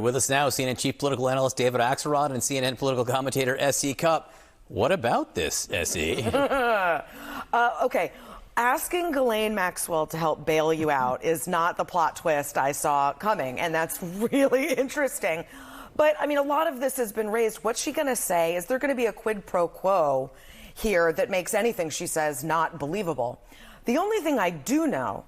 With us now, CNN chief political analyst David Axelrod and CNN political commentator S.E. Cupp. What about this, S.E.? Okay. Asking Ghislaine Maxwell to help bail you out is not the plot twist I saw coming, and that's really interesting. But, I mean, a lot of this has been raised. What's she going to say? Is there going to be a quid pro quo here that makes anything she says not believable? The only thing I do know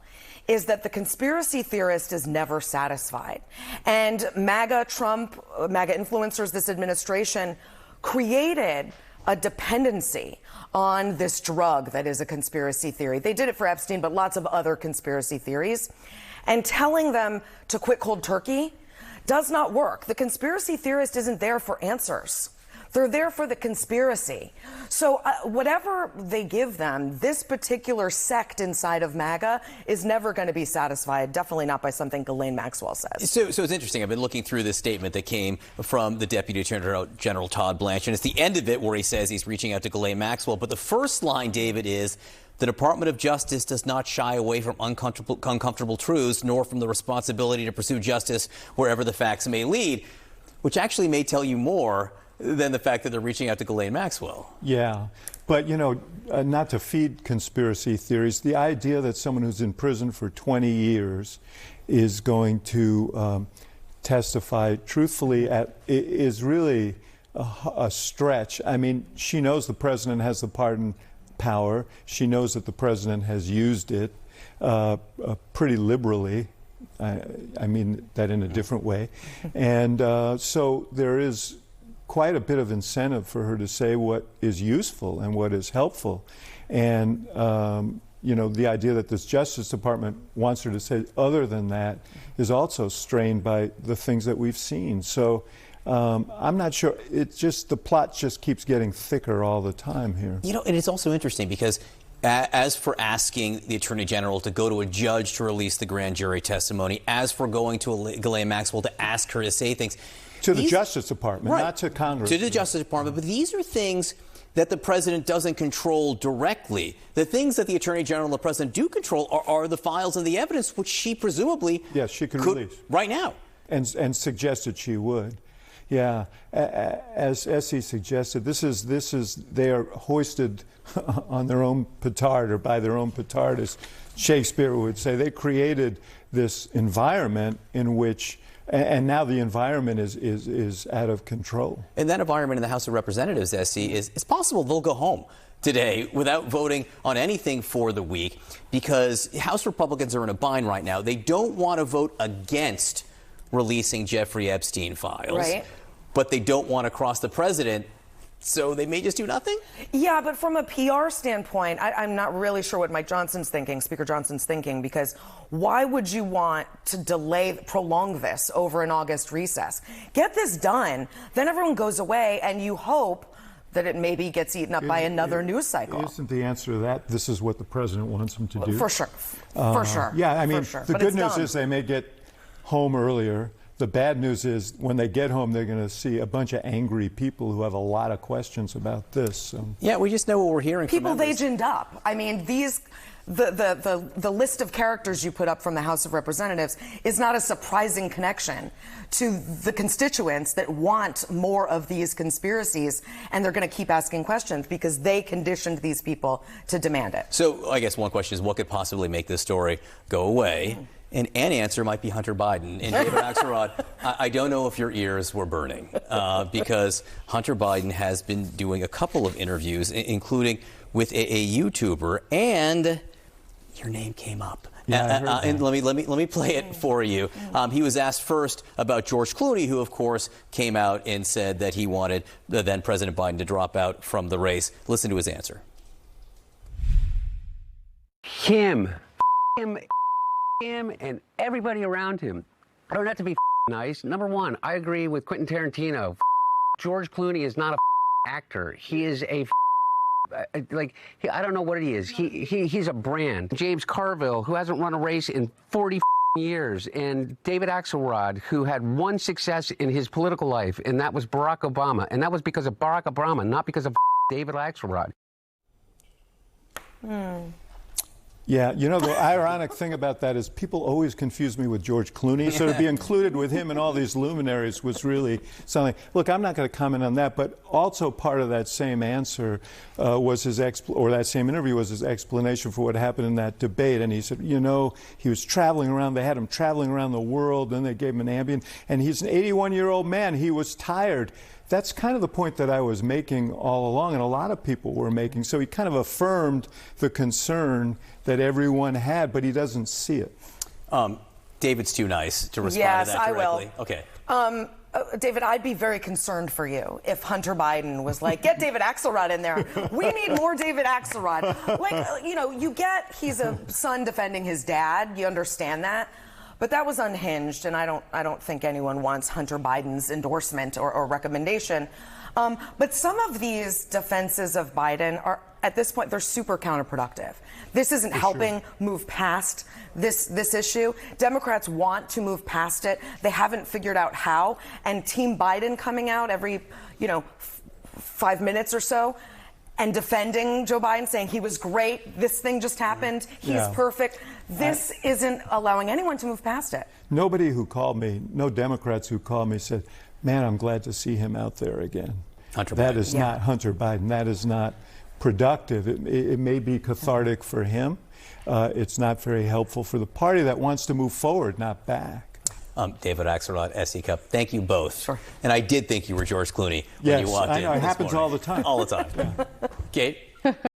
is that the conspiracy theorist is never satisfied. And MAGA influencers, this administration, created a dependency on this drug that is a conspiracy theory. They did it for Epstein, but lots of other conspiracy theories. And telling them to quit cold turkey does not work. The conspiracy theorist isn't there for answers. They're there for the conspiracy. So whatever they give them, this particular sect inside of MAGA is never going to be satisfied, definitely not by something Ghislaine Maxwell says. So it's interesting. I've been looking through this statement that came from the Deputy Attorney General Todd Blanche, and it's the end of it where he says he's reaching out to Ghislaine Maxwell. But the first line, David, is the Department of Justice does not shy away from uncomfortable truths, nor from the responsibility to pursue justice wherever the facts may lead, which actually may tell you more than the fact that they're reaching out to Ghislaine Maxwell. Yeah, but, you know, not to feed conspiracy theories, the idea that someone who's in prison for 20 years is going to testify truthfully is really a stretch. I mean, she knows the president has the pardon power. She knows that the president has used it pretty liberally. I mean that in a different way. And so there is quite a bit of incentive for her to say what is useful and what is helpful. And, you know, the idea that this Justice Department wants her to say other than that is also strained by the things that we've seen. So I'm not sure. It's just the plot just keeps getting thicker all the time here. You know, and it's also interesting because as for asking the Attorney General to go to a judge to release the grand jury testimony, as for going to Ghislaine Maxwell to ask her to say things, to the Justice Department, right, not to Congress. To the Justice Department. But these are things that the president doesn't control directly. The things that the Attorney General and the president do control are the files and the evidence, which she presumably she could release right now. And suggested she would. Yeah, as Essie suggested, this is they are hoisted on their own petard or by their own petard, as Shakespeare would say. They created this environment in which. And now the environment is out of control. And that environment in the House of Representatives, S.C., it's possible they'll go home today without voting on anything for the week because House Republicans are in a bind right now. They don't want to vote against releasing Jeffrey Epstein files, right, but they don't want to cross the president. So they may just do nothing? Yeah, but from a PR standpoint, I'm not really sure what Mike Johnson's thinking, Speaker Johnson's thinking, because why would you want to prolong this over an August recess? Get this done, then everyone goes away, and you hope that it maybe gets eaten up by another news cycle. Isn't the answer to that, this is what the president wants him to do? For sure. For sure. Yeah, I mean, sure. The good news is they may get home earlier. The bad news is when they get home, they're going to see a bunch of angry people who have a lot of questions about this. So. Yeah, we just know what we're hearing people from members. They ginned up. I mean, the list of characters you put up from the House of Representatives is not a surprising connection to the constituents that want more of these conspiracies, and they're going to keep asking questions because they conditioned these people to demand it. So I guess one question is, what could possibly make this story go away? And an answer might be Hunter Biden. And David Axelrod, I don't know if your ears were burning because Hunter Biden has been doing a couple of interviews, including with a YouTuber, and your name came up. Yeah, and let me play it for you. He was asked first about George Clooney, who, of course, came out and said that he wanted the then President Biden to drop out from the race. Listen to his answer. Him and everybody around him. I don't have to be nice. Number one, I agree with Quentin Tarantino. George Clooney is not a actor. He is a I don't know what he is. He's a brand. James Carville, who hasn't run a race in 40 years, and David Axelrod, who had one success in his political life, and that was Barack Obama, and that was because of Barack Obama, not because of David Axelrod. Yeah, you know, the ironic thing about that is people always confuse me with George Clooney, so to be included with him and all these luminaries was really something. Look, I'm not going to comment on that, but also part of that same answer was that same interview was his explanation for what happened in that debate. And he said, you know, he was traveling around, they had him traveling around the world, then they gave him an Ambien, and he's an 81-year-old man. He was tired. That's kind of the point that I was making all along, and a lot of people were making. So he kind of affirmed the concern that everyone had, but he doesn't see it. David's too nice to respond yes, to that directly. I will. Okay. David, I'd be very concerned for you if Hunter Biden was like, get David Axelrod in there. We need more David Axelrod. Like, you know, he's a son defending his dad. You understand that. But that was unhinged, and I don't think anyone wants Hunter Biden's endorsement or recommendation. But some of these defenses of Biden are, at this point, they're super counterproductive. This isn't helping move past this issue. Democrats want to move past it. They haven't figured out how. And Team Biden coming out every, 5 minutes or so and defending Joe Biden, saying he was great, this thing just happened, he's perfect. This isn't allowing anyone to move past it. Nobody who called me, no Democrats who called me said, man, I'm glad to see him out there again. That is not Hunter Biden. That is not productive. It may be cathartic for him. It's not very helpful for the party that wants to move forward, not back. David Axelrod, S.E. Cupp, thank you both. Sure. And I did think you were George Clooney when you walked in. Yes, I know. It happens morning. all the time. All the time. Kate?